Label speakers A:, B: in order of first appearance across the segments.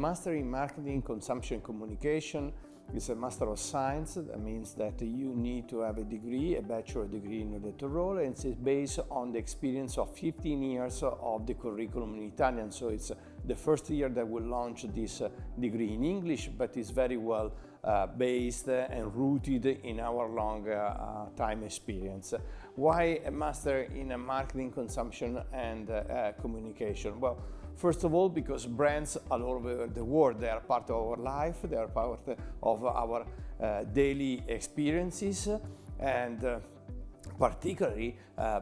A: Master in Marketing, Consumption, Communication is a Master of Science. That means that you need to have a degree, a bachelor degree in order to enroll, and it's based on the experience of 15 years of the curriculum in Italian. So it's the first year that we launch this degree in English, but it's very well based and rooted in our long time experience. Why a Master in Marketing, Consumption and Communication? Well, first of all, because brands all over the world, they are part of our life, they are part of our daily experiences, and particularly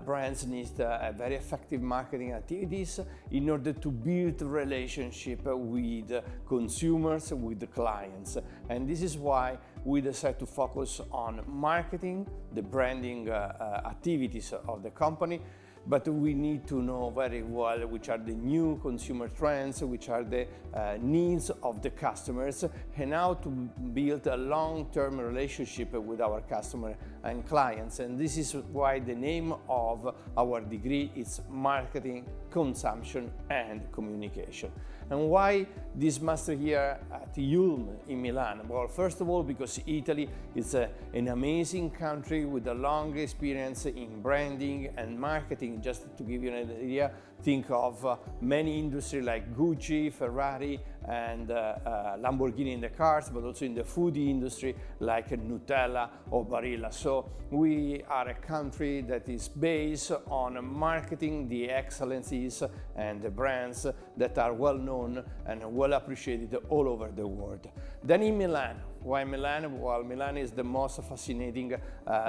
A: brands need very effective marketing activities in order to build relationship with consumers, with clients. And this is why we decided to focus on marketing, the branding activities of the company. But we need to know very well which are the new consumer trends, which are the needs of the customers, and how to build a long-term relationship with our customers and clients. And this is why the name of our degree is Marketing, Consumption and Communication. And why this master here at IULM in Milan? Well, first of all, because Italy is an amazing country with a long experience in branding and marketing. Just to give you an idea, think of many industries like Gucci, Ferrari, and Lamborghini in the cars, but also in the food industry like Nutella or Barilla. So we are a country that is based on marketing the excellencies and the brands that are well known and well appreciated all over the world. Then in Milan. Why Milan? Well, Milan is the most fascinating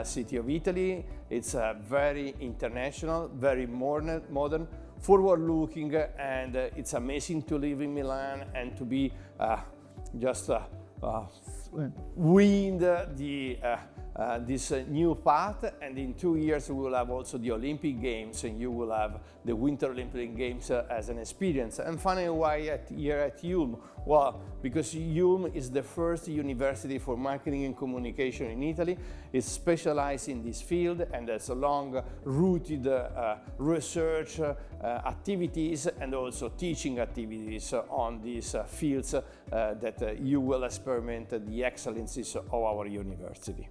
A: city of Italy. It's very international, very modern, forward-looking, and it's amazing to live in Milan and to be just wind this new path. And in 2 years we will have also the Olympic Games, and you will have the Winter Olympic Games as an experience. And finally, why here at IULM? Well, because IULM is the first university for marketing and communication in Italy. It's specialized in this field, and there's a long-rooted research activities and also teaching activities on these fields that you will experiment the excellencies of our university.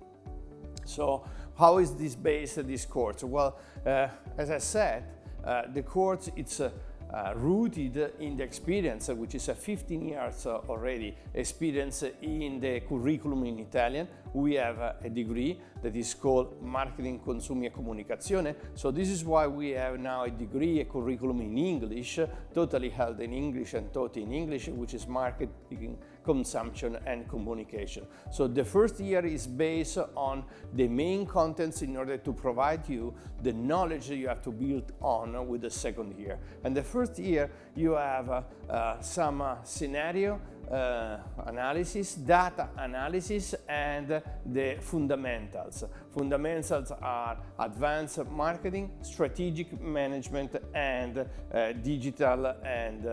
A: So how is this based, this course? Well, as I said, the course it's rooted in the experience, which is a 15 years already experience in the curriculum in Italian. We have a degree that is called Marketing, Consumi e Comunicazione. So this is why we have now a degree, a curriculum in English, totally held in English and taught in English, which is Marketing, Consumption and Communication. So the first year is based on the main contents in order to provide you the knowledge that you have to build on with the second year. And the first year you have some scenario analysis, data analysis, and the fundamentals. Fundamentals are advanced marketing, strategic management, and digital and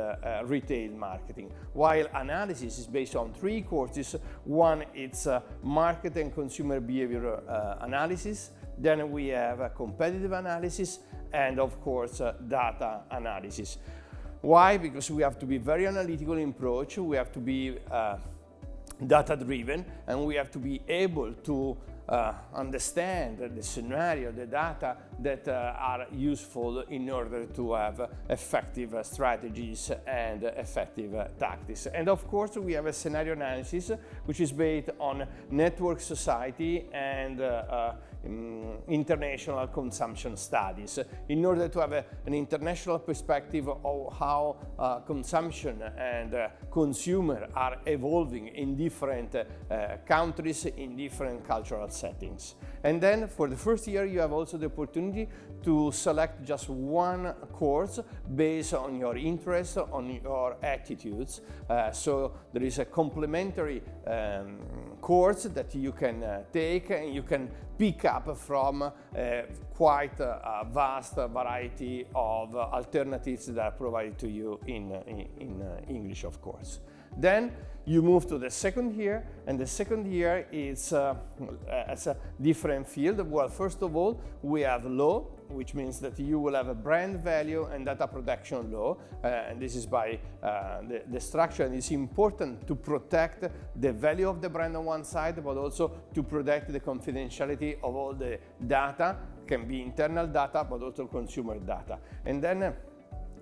A: retail marketing. While analysis is based on 3 courses. One, it's market and consumer behavior analysis. Then we have competitive analysis, and of course data analysis. Why? Because we have to be very analytical in approach, we have to be data-driven, and we have to be able to understand the scenario, the data that are useful in order to have effective strategies and effective tactics. And of course, we have a scenario analysis, which is based on network society and international consumption studies, in order to have an international perspective of how consumption and consumer are evolving in different countries, in different cultural settings. And then for the first year you have also the opportunity to select just one course based on your interests, on your attitudes. So there is a complementary course that you can take, and you can pick up from quite a vast variety of alternatives that are provided to you in English, of course. Then you move to the second year, and the second year is as a different field. Well, first of all, we have law, which means that you will have a brand value and data protection law, and this is by the structure, and it's important to protect the value of the brand on one side, but also to protect the confidentiality of all the data, can be internal data, but also consumer data. And then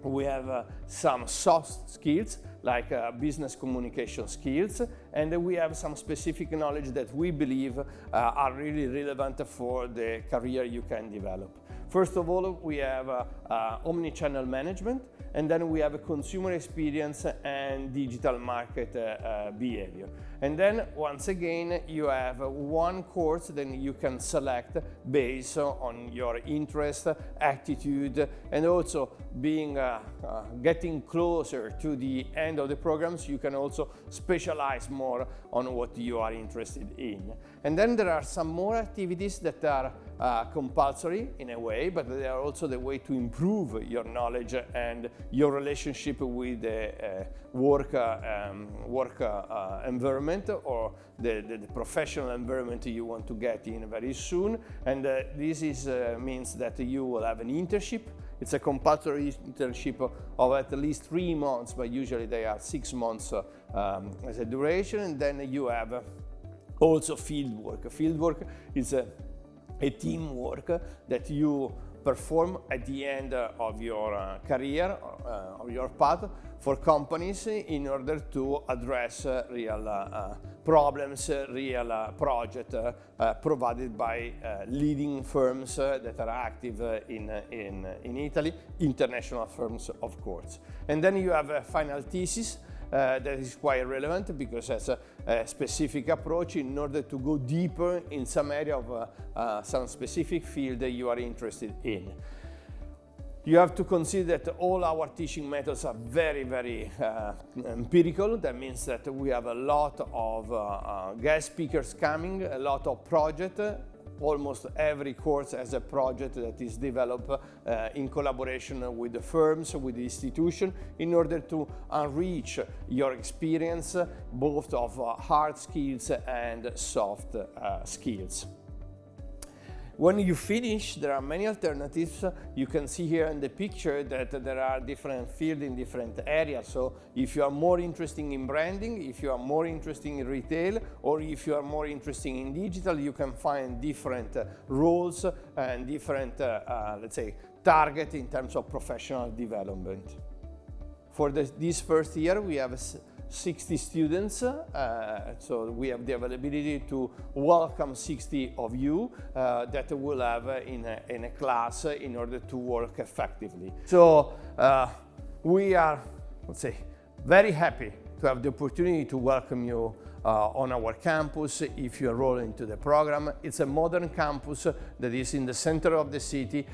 A: we have some soft skills, like business communication skills, and we have some specific knowledge that we believe are really relevant for the career you can develop. First of all, we have omni-channel management, and then we have a consumer experience and digital market behavior. And then, once again, you have one course that you can select based on your interest, attitude, and also being getting closer to the end of the programs, you can also specialize more on what you are interested in. And then there are some more activities that are compulsory in a way, but they are also the way to improve your knowledge and your relationship with the work environment, or the professional environment you want to get in very soon. And this means that you will have an internship. It's a compulsory internship of at least 3 months, but usually they are 6 months as a duration. And then you have also field work. Field work is a teamwork that you perform at the end of your career or your path for companies in order to address real problems, real projects provided by leading firms that are active in Italy, international firms, of course. And then you have a final thesis that is quite relevant because it's a specific approach in order to go deeper in some area of some specific field that you are interested in. You have to consider that all our teaching methods are very, very empirical. That means that we have a lot of guest speakers coming, a lot of projects. Almost every course has a project that is developed in collaboration with the firms, with the institution, in order to enrich your experience, both of hard skills and soft skills. When you finish, there are many alternatives. You can see here in the picture that there are different fields in different areas. So if you are more interested in branding, if you are more interested in retail, or if you are more interested in digital, you can find different roles and different, let's say, target in terms of professional development. For this first year, we have 60 students, so we have the availability to welcome 60 of you that will have in a class in order to work effectively. So we are, let's say, very happy to have the opportunity to welcome you on our campus if you enroll into the program. It's a modern campus that is in the center of the city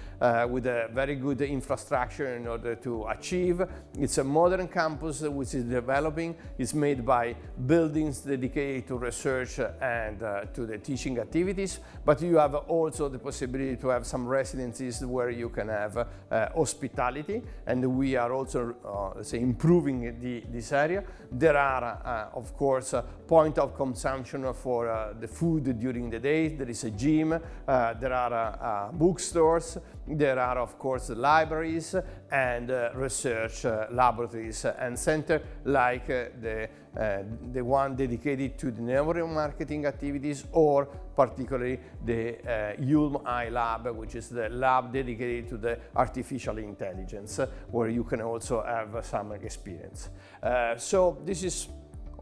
A: with a very good infrastructure in order to achieve. It's a modern campus which is developing. It's made by buildings dedicated to research and to the teaching activities, but you have also the possibility to have some residencies where you can have hospitality, and we are also let's say, improving this area. There are of course point of consumption for the food during the day. There is a gym, there are bookstores, there are of course libraries and research laboratories and center like the one dedicated to the network marketing activities, or particularly the IULM lab, which is the lab dedicated to the artificial intelligence, where you can also have some experience. So this is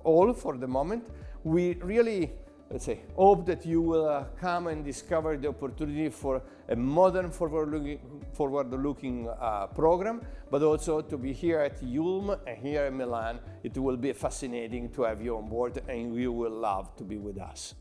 A: all for the moment. We really, let's say, hope that you will come and discover the opportunity for a modern forward-looking program, but also to be here at IULM and here in Milan. It will be fascinating to have you on board, and you will love to be with us.